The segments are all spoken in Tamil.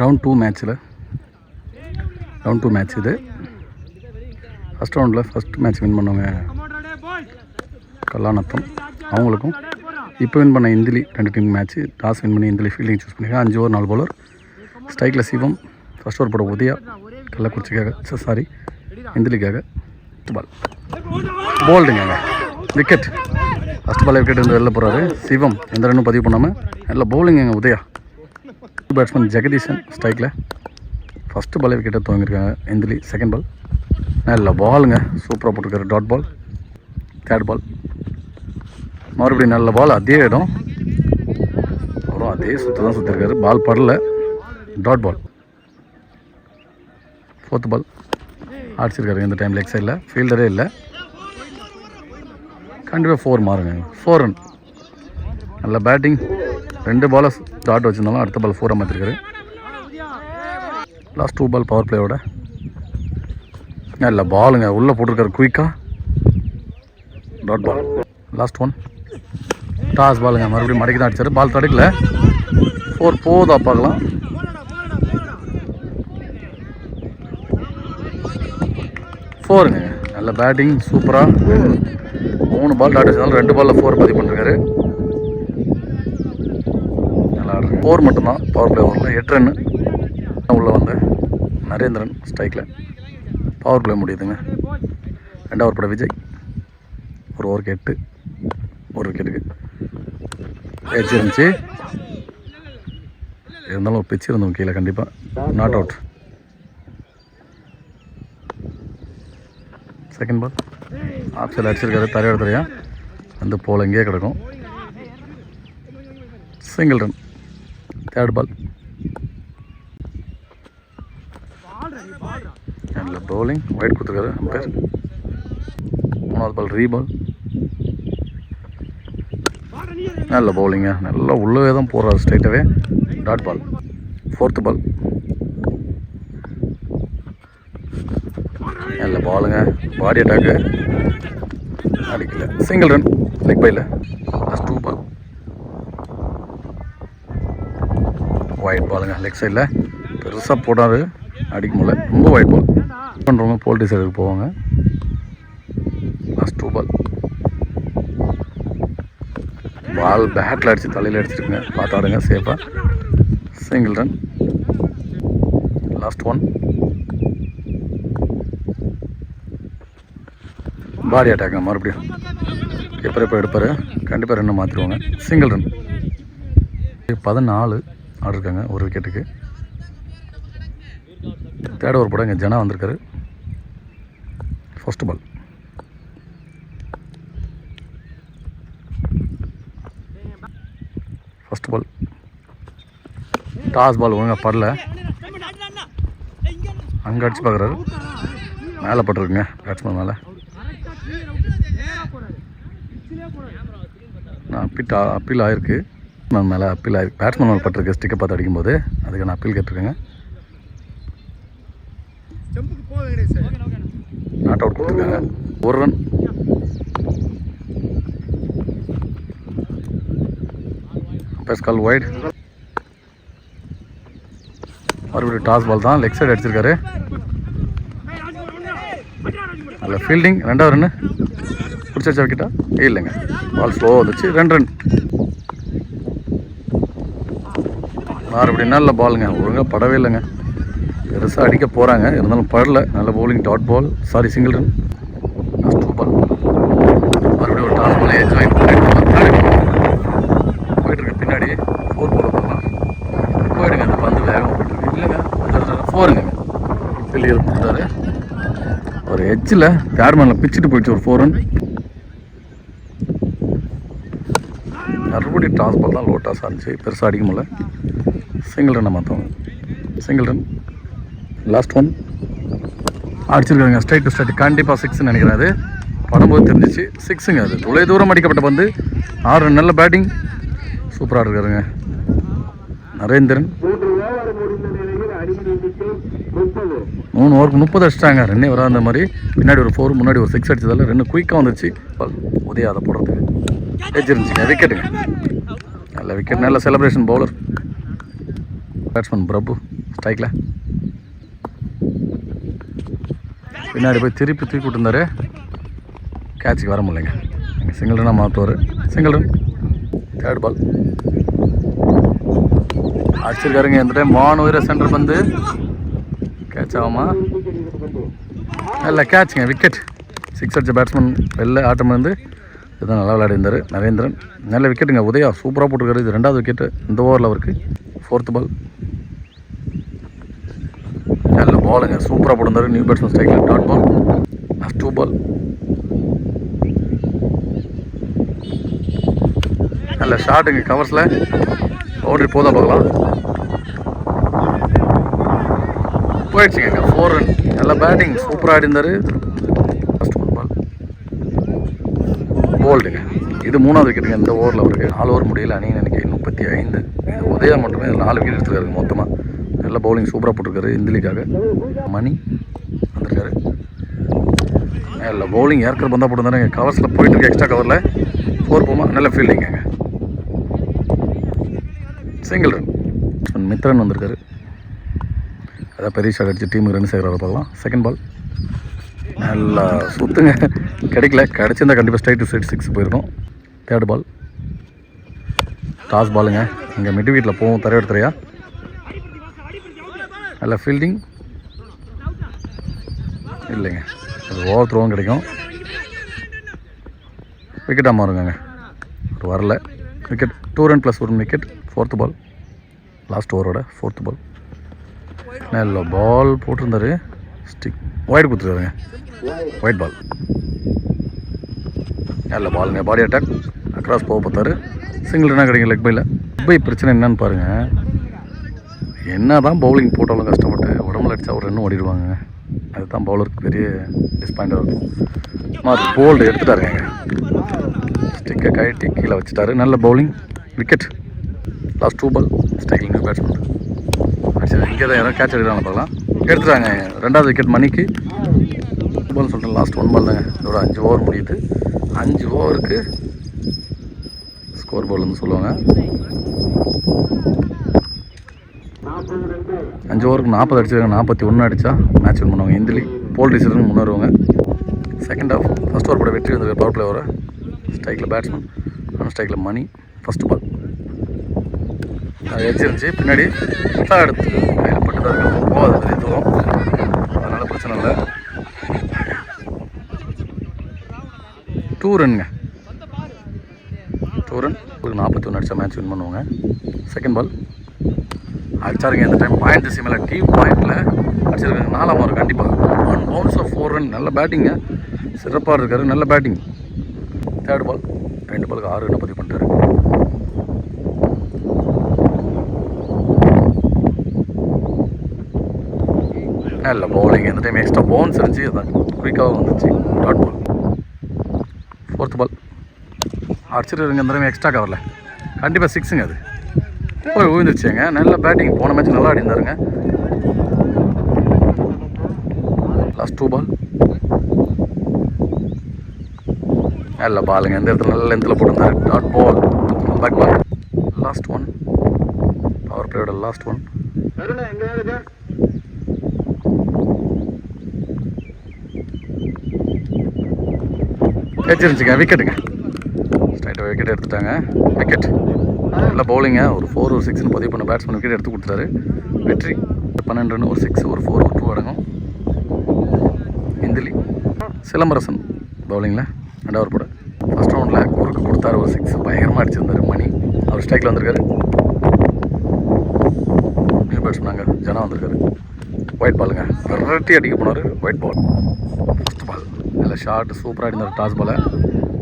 ரவுண்ட் 2 மேட்ச் இது. ஃபஸ்ட் ரவுண்டில் ஃபஸ்ட் மேட்ச் வின் பண்ணவங்க கல்லாநத்தம், அவங்களுக்கும் இப்போ வின் பண்ண Indili 2 team match. Toss win பண்ணி இந்திலி ஃபீல்டிங் சூஸ் பண்ணியிருக்காங்க. 5 ஓவர் 4 பவுலர். ஸ்ட்ரைக்கில் சிவம், ஃபஸ்ட் ஓவர் போட உதயா கள்ளக்குறிச்சிக்காக, இந்திலிக்காக. பால் போல்டுங்க, விக்கெட். ஃபஸ்ட் பால் விக்கெட் வந்து வெளில போகிறாரு சிவம், எந்த ரன்னும் பதிவு பண்ணாமல். நல்ல பவுலிங்க உதயா. பேட்ஸ்மேன் ஜெகதீஷன் ஸ்ட்ரைக்கில் ஃபஸ்ட்டு பால் விக்கெட்டை துவங்கியிருக்காங்க இந்திலி. செகண்ட் பால் நல்ல பாலுங்க, சூப்பராக போட்டிருக்காரு. Dot ball. தேர்ட் பால் மறுபடியும் நல்ல பால், அதே இடம், அப்புறம் அதே தான் சுற்றிருக்காரு. பால் படல, டாட் பால். ஃபோர்த் பால் அடிச்சிருக்காரு. இந்த டைம் லெக் சைடில் ஃபீல்டரே இல்லை, கண்டிப்பாக 4 மாறுங்க. 4 ரன். நல்ல பேட்டிங். 2 பாலை டாட் வச்சுருந்தாலும் அடுத்த பால் 4 மாற்றிருக்காரு. லாஸ்ட் 2 பால் பவர் பிளேயோட நல்ல பாலுங்க, உள்ளே போட்டிருக்காரு குயிக்காக. Dot ball. லாஸ்ட் 1 டாஸ் பாலுங்க, மறுபடியும் மடக்கி தான் அடிச்சார். பால் தடுக்கல, 4 போதா பார்க்கலாம். ஃபோருங்க. நல்ல பேட்டிங், சூப்பராக. 3 பால் டாட் வச்சதாலும் 2 பாலில் 4 பதிவு பண்ணிருக்காரு. நல்லா ஆடுறாங்க. 4 மட்டும்தான் பவர் பிளே ஓவரில். 8 ரன்னு உள்ளே வந்து நரேந்திரன் ஸ்ட்ரைக்கில். பவர் பிளே முடியுதுங்க. 2 ஓவர் பட விஜய். 1 ஓவருக்கு 8, 1 விக்கெட்டுக்கு. எட்ஜ் இருந்துச்சு, இருந்தாலும் ஒரு பிச்சு இருந்தோம் கீழே, கண்டிப்பாக not out. Second ball off சைடில் அடிச்சிருக்காரு. தரையோட தரையா வந்து போல் எங்கேயே கிடக்கும். Single run. தேர்ட் பால் நல்ல பவுலிங், ஒயிட் கொடுத்துருக்காரு அம்பையர். 3வது பால் ரீபால். நல்ல பவுலிங்க, நல்லா உள்ளவே தான் போடுறாரு ஸ்ட்ரைட்டாகவே. Dot ball. 4th பால் நல்ல பாலுங்க, பாடி அட்டாக்கு, அடிக்கல. சிங்கிள் ரன், லெக் பையில். லாஸ்ட் 2 பால் ஒயிட் பாலுங்க, லெக் சைடில் பெருசாக போடாரு, அடிக்க முடியல. ரொம்ப ஒயிட் பால் பண்ணுறவங்க போல்ட்ரி சைடுக்கு போவாங்க. லாஸ்ட் 2 பால் பால் பேட்டில் அடித்து தலையில் அடிச்சிருக்குங்க, பார்த்து ஆடுங்க சேஃபாக. Single run. லாஸ்ட் 1 பாடி அட்டாக்குங்க, மறுபடியும் எப்போ எடுப்பார், கண்டிப்பாக 2 மாற்றிடுவாங்க. Single run. 14 ஆடிருக்காங்க 1 விக்கெட்டுக்கு. தேர்ட் ஓவர் போட இங்கே ஜனா வந்திருக்காரு. ஃபர்ஸ்ட் பால் டாஸ் பால் ஒழுங்காக படல, அங்கே அடிச்சு பார்க்குறாரு. மேலே பட்டிருக்குங்க பேட்ஸ்மேன் மேலே. அப்பீல் ஆயிருக்கு மேலே, அப்பீல் ஆயிருக்கு. பேட்ஸ்மேன் மேலே பட்டிருக்கு ஸ்டிக்கை பார்த்து அடிக்கும்போது, அதுக்கு நான் அப்பீல் கேட்டிருக்கேங்க. நாட் அவுட் கொடுத்துருக்காங்க. 1 ரன். கால் வைட். மறுபடியும் டாஸ் பால் தான், லெக் சைடு அடிச்சிருக்காரு. நல்ல ஃபீல்டிங். 2வது ரன்னு பிடிச்சா விக்கெட்டா இல்லைங்க, பால் ஸ்லோ வந்துச்சு. 2 ரன். மறுபடியும் நல்ல பாலுங்க, ஒழுங்காக படவே இல்லைங்க. பெருசாக அடிக்க போகிறாங்க, இருந்தாலும் படல. நல்ல bowling. Dot ball, sorry single run. Last 2 ball மறுபடியும் ஒரு டாஸ் பால். ஏஜ் வாங்கி போயிட்டுருக்கு பின்னாடி. 4 போட போகலாம், போயிடுங்க. அந்த பந்து வேகமாக போயிட்டுருக்கு. இல்லைங்க, 4ங்க. வெளியே கொடுத்தாரு. ஒரு எட்ஜில் பேட்மேனில் பிச்சுட்டு போயிடுச்சு. ஒரு 4 ரன். மறுபடியும் டாஸ் பால் தான், லோ டாஸாக இருந்துச்சு, பெருசாக அடிக்க முடியல. சிங்கிள் ரன்னை மாற்றவங்க. Single run. லாஸ்ட் 1 அடிச்சிருக்காங்க. ஸ்ட்ரைட் டு ஸ்ட்ரைட், கண்டிப்பாக 6ன்னு நினைக்கிறேன். அது படும்போது தெரிஞ்சிச்சு 6ங்க. அது தொலை தூரம் அடிக்கப்பட்ட பந்து. 6 ரன். நல்ல பேட்டிங், சூப்பராக இருக்காருங்க நரேந்திரன். 3 ஓவருக்கு 30 அடிச்சிட்டாங்க. 2 வராத அந்த மாதிரி. பின்னாடி ஒரு 4, முன்னாடி ஒரு 6 அடிச்சதால 2 குயிக்காக வந்துச்சு. உதயா அதை போடுறதுக்கு எட்ஜ் இருந்துச்சுங்க. விக்கெட்டுங்க, நல்ல விக்கெட். நல்ல செலிப்ரேஷன் பவுலர். பேட்ஸ்மேன் பிரபு ஸ்ட்ரைக்கில் பின்னாடி போய் திருப்பி தூக்கி விட்டுருந்தாரு. கேட்சுக்கு வர முடியலைங்க. எங்கள் சிங்கிள் ரன்னாக மாற்றுவார். Single run. தேர்ட் பால் அடிச்சிருக்காருங்க. இந்த டைம் மானுவீர சென்டர் வந்து கேட்ச் ஆகாமா இல்லை கேட்சுங்க. விக்கெட். 6 அடிச்ச பேட்ஸ்மேன் வெளில ஆட்டம் வந்து இதுதான் நல்லா விளையாடிருந்தார் நரேந்திரன். நல்ல விக்கெட்டுங்க. உதயா சூப்பராக போட்டிருக்காரு. இது 2வது விக்கெட்டு இந்த ஓவரில் அவருக்கு. 4th பால் நல்ல பாலுங்க. சூப்பராக போட்டிருந்தார். நியூ பேட்ஸ்மேன் ஸ்ட்ரைக்கில். Dot ball. லாஸ்ட் 2 பால் நல்ல ஷாட்டுங்க. கவர்ஸில் ஓடி போதா பார்க்கலாம். போயிடுச்சுங்க. 4 ரன். நல்ல பேட்டிங். சூப்பராக ஆடிந்தார். லாஸ்ட் 1 பால் போல்டுங்க. இது 3வது விக்கெட்டுங்க இந்த ஓவரில் அவருக்கு. 4 ஓவர் முடியல அணின்னு நினைக்கிறேன். 35. உதயா மட்டுமே 4 விக்கெட் எடுத்துருக்காரு மொத்தமாக. நல்ல பவுலிங் சூப்பராக போட்டிருக்காரு இந்திலிக்காக. மணி வந்திருக்காரு. நல்ல பவுலிங் ஏற்கனவே பந்தா போட்டிருந்தாரு. கவர்ஸில் போயிட்டு இருக்கு. எக்ஸ்ட்ரா கவரில் 4 போமா. நல்ல ஃபீல்டிங்க. Single run. மித்ரன் வந்திருக்காரு. அதான் பெரிய ஷாட் அடிச்சு டீமுக்கு ரன் சேர்க்குறாரு பார்க்கலாம். 2nd பால் நல்லா சுற்றுங்க. கிடைக்கல. கிடச்சிருந்தா கண்டிப்பாக ஸ்ட்ரைட் டு ஸ்ட்ரைட் 6 போயிருக்கும். 3rd பால் டாஸ் பாலுங்க. இங்கே மிட் வீட்டில் போகும். தரைய எடுத்துறையா. நல்ல ஃபீல்டிங் இல்லைங்க. அது ஓவர் த்ரோவும் கிடைக்கும். விக்கெட்டாக மாறுங்க. ஒரு வரல wicket. 2 run plus 1 wicket. 4th ball last ஓவரோட 4th பால் நல்ல பால் போட்டிருந்தாரு. ஸ்டிக் ஒயிட் கொடுத்துருக்காருங்க. ஒயிட் பால் நல்ல பாலுங்க. பாடி அட்டாக் அக்ராஸ் போக பார்த்தாரு. சிங்கிள் ரன்னாக கிடைக்கும். லெக் பை பிரச்சனை என்னன்னு பாருங்கள். என்ன தான் பவுலிங் போட்டாலும் கஷ்டப்பட்டு உடம்புல அடித்தா ஒரு ரன் ஓடிடுவாங்க. அதுதான் பவுலருக்கு பெரிய டிஸ்பாயிண்டாக இருக்கும். Mark bolt எடுத்துட்டாருங்க. ஸ்டிக்கை கழட்டி கீழே வச்சுட்டாரு. நல்ல பவுலிங். விக்கெட். லாஸ்ட் 2 பால் ஸ்ட்ரைக்கில் நியூ பேட்ஸ்மேன் அடிச்சது. இங்கே தான் யாரும் கேட்ச் எடுக்கிறாங்க பார்க்கலாம். எடுத்துட்டாங்க. 2வது விக்கெட் மணிக்கு. பால் சொல்லிட்டு லாஸ்ட் 1 பால் தாங்க. இதோட 5 ஓவர் முடியுது. 5 ஓவருக்கு ஸ்கோர் பால்னு சொல்லுவாங்க. 5 ஓவருக்கு 40 அடிச்சிருக்காங்க. 41 அடித்தா மேட்ச் வின் பண்ணுவாங்க. இந்திலி போல்ட்ரி சீசன் முன்னேறுவாங்க. 2nd ஹாஃப் ஃபஸ்ட் ஓவர் போட வெற்றி வந்து பவர் பிளே வர. ஸ்ட்ரைக்கில் பேட்ஸ்மேன். ஸ்ட்ரைக்கில் மணி. 1st பால் அது எச்சிருந்துச்சு. பின்னாடி எடுத்து கையில் பட்டு தான் இருக்க போகாது. பெரிய தூரம். அதனால் பிரச்சனை இல்லை. 2 ரன்ங்க. 2 ரன். 41 அடித்தா மேட்ச் வின் பண்ணுவாங்க. 2nd பால் அடிச்சாருங்க. இந்த டைம் பாயிண்ட் சிமில் டீப் பாயிண்டில் அடிச்சிருக்காங்க. 4ஆம் ஓவர் கண்டிப்பாக 1 பவுன்ஸில் 4 ரன். நல்ல பேட்டிங்க. சிறப்பாக இருக்காரு. நல்ல பேட்டிங். 3rd பால் 2 பாலுக்கு 6 ரன் பதிவு பண்ணிட்டாரு. நல்ல பவுலிங். இந்த டைம் எக்ஸ்ட்ரா பவுன்ஸ் இருந்துச்சு. அதான் குயிக்காக வந்துச்சு. டாட் பால் 4th பால் அடிச்சிருக்காருங்க. இந்த டைம் எக்ஸ்ட்ரா கவரில் கண்டிப்பாக 6ங்க. அது போய் விழுந்துருச்சுங்க. நல்ல பேட்டிங். போன மேட்ச் நல்லா ஆடிந்தாருங்க. லாஸ்ட் 2 பால் நல்ல பாலுங்க. இந்த இடத்துல நல்ல லென்த்தில் போட்டிருந்தாரு. Dot ball. Back ball. Last 1 power பிளேயோட லாஸ்ட் 1. வச்சிருந்துச்சுங்க. விக்கெட்டுங்க. ஸ்ட்ரைட்டாக விக்கெட் எடுத்துட்டாங்க. விக்கெட். நல்ல பவுலிங்க. ஒரு 4 ஒரு 6ன்னு பதிவு பண்ண பேட்ஸ்மேன் விக்கெட் எடுத்து கொடுத்தாரு. வெற்றி. 12 ரன் ஒரு 6 ஒரு 4 ஒரு 2 அடங்கும். இந்திலி. சிலம்பரசன் பவுலிங்கில் 2 ஓவர் போட. ஃபஸ்ட் ரவுண்டில் குறுக்கு கொடுத்தாரு. ஒரு 6 பயங்கரமாக அடிச்சிருந்தார் மணி. அவர் ஸ்ட்ரைக்கில் வந்திருக்காரு. நியூ பேட்ஸ்மேன் அங்கே ஜனா வந்திருக்காரு. ஒயிட் பாலுங்க. விரட்டி அடிக்க போனார். White ball. 1st பால் நல்ல ஷார்ட் சூப்பராக இருந்தார். டாஸ் பாலை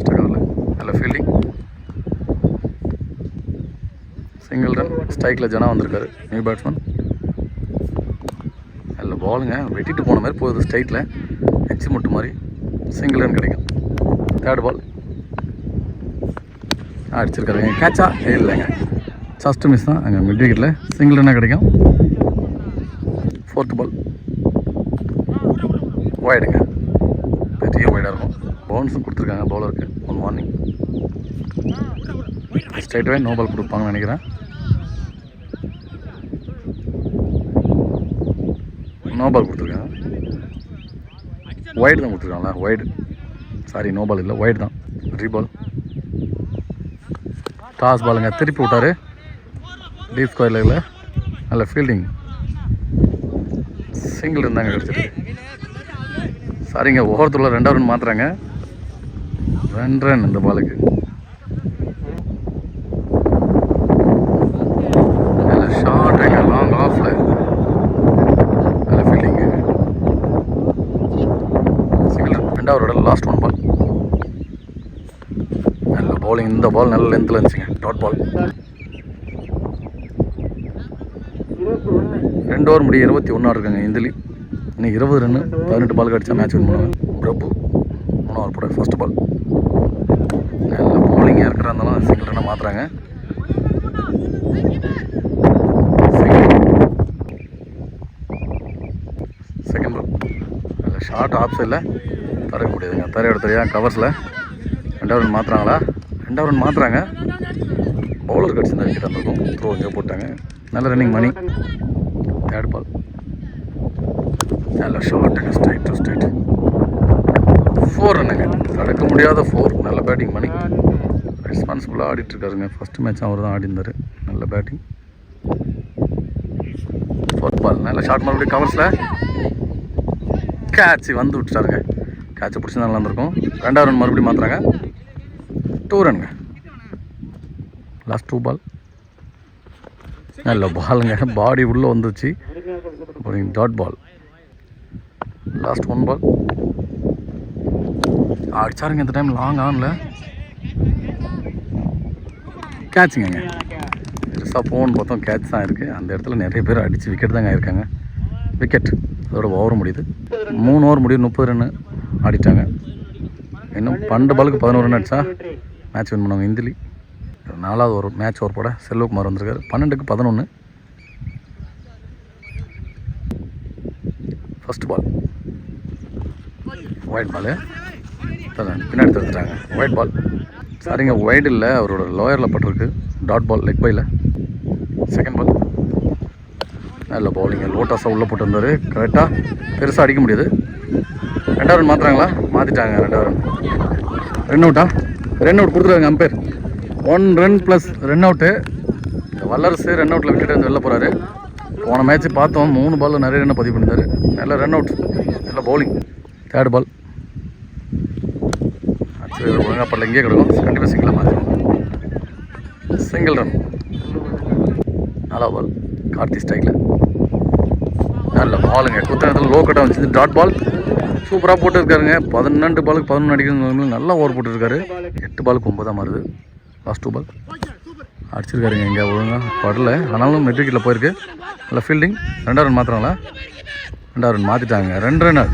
ஸ்ட்ரைக்கரில் நல்ல ஃபீல்டிங். Single run. ஸ்ட்ரைக்கில் ஜனா வந்திருக்காரு. நியூ பேட்ஸ்மேன் நல்ல பாலுங்க. வெட்டிட்டு போன மாதிரி போகுது. ஸ்ட்ரைட்டில் எச்சு முட்டு மாதிரி. சிங்கிள் ரன் கிடைக்கும். 3rd பால் அடிச்சிருக்காருங்க. கேட்சா இல்லைங்க. ஜஸ்ட் மிஸ் தான். அங்கே மிட் விக்கெட்டில் சிங்கிள் ரன்னாக கிடைக்கும். 4th பால் ஒயிடுங்க. பெரிய ஒயிடாக இருக்கும். பவுன்ஸும் கொடுத்துருக்காங்க பவுலருக்கு. 1 வார்னிங். ஸ்ட்ரைட்டாகவே நோ பால் கொடுப்பாங்கன்னு நினைக்கிறேன். நோ பால் கொடுத்துருக்காங்க. ஒயிட் தான் கொடுத்துருக்காங்களா? ஒயிட், சாரி நோ பால் இல்லை, ஒயிட் தான். ரீபால். டாஸ் பாலுங்க, திருப்பி விட்டார். டீப் ஸ்கொயரில் நல்ல ஃபீல்டிங். சிங்கிள் இருந்தாங்க கிடச்சிட்டு. சரிங்க, ஓவரத்தில் 2 ரன் மாற்றுறாங்க. 2 ரன் இந்த பாலுக்கு. நல்ல ஷார்ட் எங்க லாங் ஆஃபில் நல்ல ஃபீல்டிங்கு. Single run. 2வது லாஸ்ட் 1 பால். நல்ல பவுலிங். இந்த பால் நல்ல லென்த்தில் இருந்துச்சுங்க. Dot ball. 2 ஓவர் முடிய 21 இருக்குங்க இந்திலி. இன்னும் 20 ரன்னு 18 பாலுக்கு அடித்தா மேட்ச் வின் பண்ணுவாங்க. பிரபு 3 ஓவர் போட ஃபர்ஸ்ட் பால். நல்ல பவுலிங்காக இருக்கிறாந்தாலும் சிங்கிள் ரன்னாக மாற்றுறாங்க. Second ball. நல்ல ஷார்ட் ஆஃப் சைடில் தரக்க முடியாதுங்க. தரையோட தெரியாது கவர்ஸில். 2வது ரன் மாற்றுறாங்களா? 2வது ரன் மாற்றுறாங்க. பவுலர் கடிச்சிருந்தா விக்கெட் வந்திருக்கும். த்ரோ இங்கே போட்டாங்க. நல்ல ரன்னிங் மணி. 3rd பால். நல்ல ஷார்ட்டுங்க, ஸ்ட்ரைட் டு ஸ்ட்ரைட். 4 ரன்னுங்க, தடுக்க முடியாத 4. நல்ல பேட்டிங் மணி. ரெஸ்பான்சிபிளாக ஆடிட்டுருக்காருங்க. ஃபஸ்ட்டு மேட்ச் அவர் தான் ஆடிந்தார். நல்ல பேட்டிங். 4th ball. நல்ல ஷார்ட் மறுபடியும் கவர்ஸில் கேட்ச் வந்து விட்டுட்டாருங்க. கேட்சை பிடிச்சி நல்லா இருந்திருக்கும். 2வது ரன் மறுபடியும் மாற்றுறாங்க. 2 ரன்ங்க. Last 2 ball. நல்ல பாலுங்க, பாடி உள்ளே வந்துச்சு. அப்புறம் டாட் பால். லாஸ்ட் 1 பால். அடிச்சாருங்க இந்த டைம் லாங் ஆனில். கேட்சுங்க. பெருசாக ஃபோன் பார்த்தோம், கேட்ச் தான் இருக்குது. அந்த இடத்துல நிறைய பேர் அடித்து விக்கெட் தாங்க இருக்காங்க. விக்கெட் அதோட ஓவர் முடியுது. 3 ஓவர் முடியும். 30 ரன்னு ஆடிட்டாங்க. இன்னும் 12 பாலுக்கு 11 ரன் அடித்தா மேட்ச் வின் பண்ணுவாங்க இந்திலி. 4வது ஒரு மேட்ச் ஓவர் போட செல்வகுமார் வந்திருக்காரு. 12க்கு 11. First ball. ஒயிட் பாலு பின்னாடி தடுத்துட்டாங்க. Wide ball. சரிங்க, ஒயிட் இல்லை, அவரோட லோயரில் பட்டிருக்கு. டாட் பால், லெக் பையில். Second ball. நல்ல பவுலிங்க. லோட்டாஸாக உள்ளே போட்டு வந்தார். கரெக்டாக பெருசாக அடிக்க முடியாது. 2வது ரன் மாற்றுறாங்களா? மாற்றிட்டாங்க. 2வது ரன். ரன் அவுட்டா? ரன் அவுட் கொடுத்துருவாங்க umpire. 1 run plus run out. இந்த வல்லரசு ரன் அவுட்டில் விக்கெட் வந்து வெளில போகிறாரு. போன மேட்ச்சு பார்த்தோம், 3 பாலில் நிறைய ரன்னை பதிவு பண்ணியிருந்தார். நல்ல ரன் அவுட், நல்ல பவுலிங். 3rd பால். சரி, ஒழுங்காக படல இங்கே கிடக்கும். கண்டிப்பாக சிங்கிளாக மாற்றிடும். Single run. 4வது பால். கார்த்தி ஸ்ட்ரைக்கில் நல்ல பாலுங்க. குத்தனத்தில் லோ கட்டாக வந்துச்சு. டாட் பால் சூப்பராக போட்டுருக்காருங்க. 12 பாலுக்கு 11 அடிக்கிறது. நல்லா ஓவர் போட்டுருக்காரு. 8 பாலுக்கு 9 மாறுது. லாஸ்ட் 2 பால். அடிச்சிருக்காருங்க. இங்கே ஒழுங்காக படல, ஆனாலும் மெட் விக்கெட்டில் போயிருக்கு. நல்ல ஃபீல்டிங். 2வது ரன் மாற்றுறாங்களா? 2வது ரன் மாற்றிட்டாங்க. 2 ரன்னர்.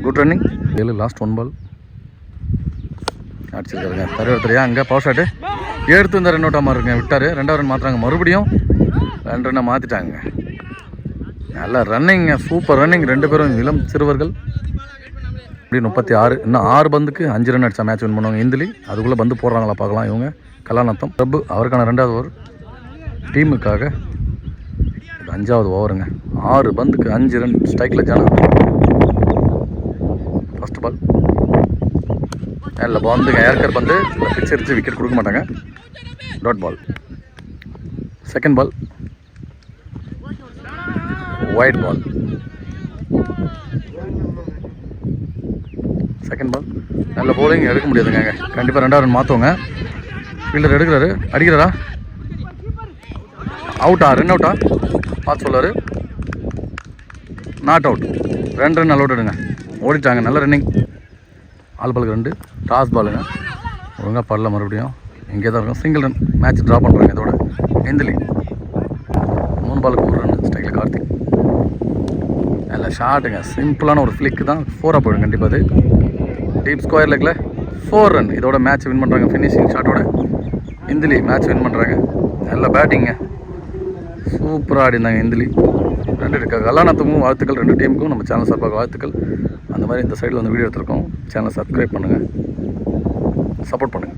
Good running. 7. லாஸ்ட் 1 பால். அடிச்சிருக்காருங்க. தரையா அங்கே பவர் ஷாட்டு எடுத்து இந்த ரன் அவுட்டாக மாறுங்க. விட்டார். 2வது ரன் மாற்றுறாங்க. மறுபடியும் 2 ரன்னை மாற்றிட்டாங்க. நல்ல ரன்னிங்க, சூப்பர் ரன்னிங். 2 பேரும் இளம் சிறுவர்கள். இப்படி 36. இன்னும் 6 பந்துக்கு 5 ரன் அடித்தா மேட்ச் வின் பண்ணுவாங்க இந்திலி. அதுக்குள்ளே பந்து போடுறாங்களா பார்க்கலாம். இவங்க கலாநத்தம் பிரபு, அவருக்கான 2வது ஓவர் டீமுக்காக. இது 5வது ஓவருங்க. 6 பந்துக்கு 5 ரன். ஸ்ட்ரைக்கில் ஜானா. First ball. நல்ல பந்துங்க, ஏர்கர் பந்து. பிச் அடித்து விக்கெட் கொடுக்க மாட்டாங்க. Dot ball. Second ball. Wide ball. Second ball. நல்ல பவுலிங். எடுக்க முடியாதுங்க. கண்டிப்பாக 2வது ரன் மாற்றுவாங்க. ஃபீல்டர் எடுக்கிறாரு. அடிக்கிறாரா? அவுட்டா? ரன் அவுட்டா? பார்த்து சொல்லார். Not out. 2 ரன் அலவுட் எடுங்க. ஓடிட்டாங்க. நல்ல ரன்னிங். 4 பாலுக்கு 2. டாஸ் பாலுங்க. ஒழுங்காக படல. மறுபடியும் இங்கே தான் இருக்கும். Single run. மேட்ச் ட்ரா பண்ணுறாங்க இதோட இந்திலி. 3 பாலுக்கு 1 ரன். ஸ்ட்ரைக்கில் கார்த்திக். நல்ல ஷார்ட்டுங்க. சிம்பிளான ஒரு ஃப்ளிக்கு தான். 4ஆக போயிடும் கண்டிப்பாக. அது டீப் ஸ்கொயர் லெக்கில் 4 ரன். இதோட மேட்ச் வின் பண்ணுறாங்க. ஃபினிஷிங் ஷாட்டோட இந்திலி மேட்ச் வின் பண்ணுறாங்க. நல்ல பேட்டிங்க. சூப்பராக ஆடினாங்க இந்திலி. 2 கலாநத்துக்கும் வாழ்த்துக்கள். 2 டீமுக்கும் நம்ம சேனல் சார்பாக வாழ்த்துக்கள். அந்த மாதிரி இந்த சைடில் வந்து வீடியோ எடுத்துருக்கோம். சேனலை சப்ஸ்கிரைப் பண்ணுங்கள், சப்போர்ட் பண்ணுங்கள்.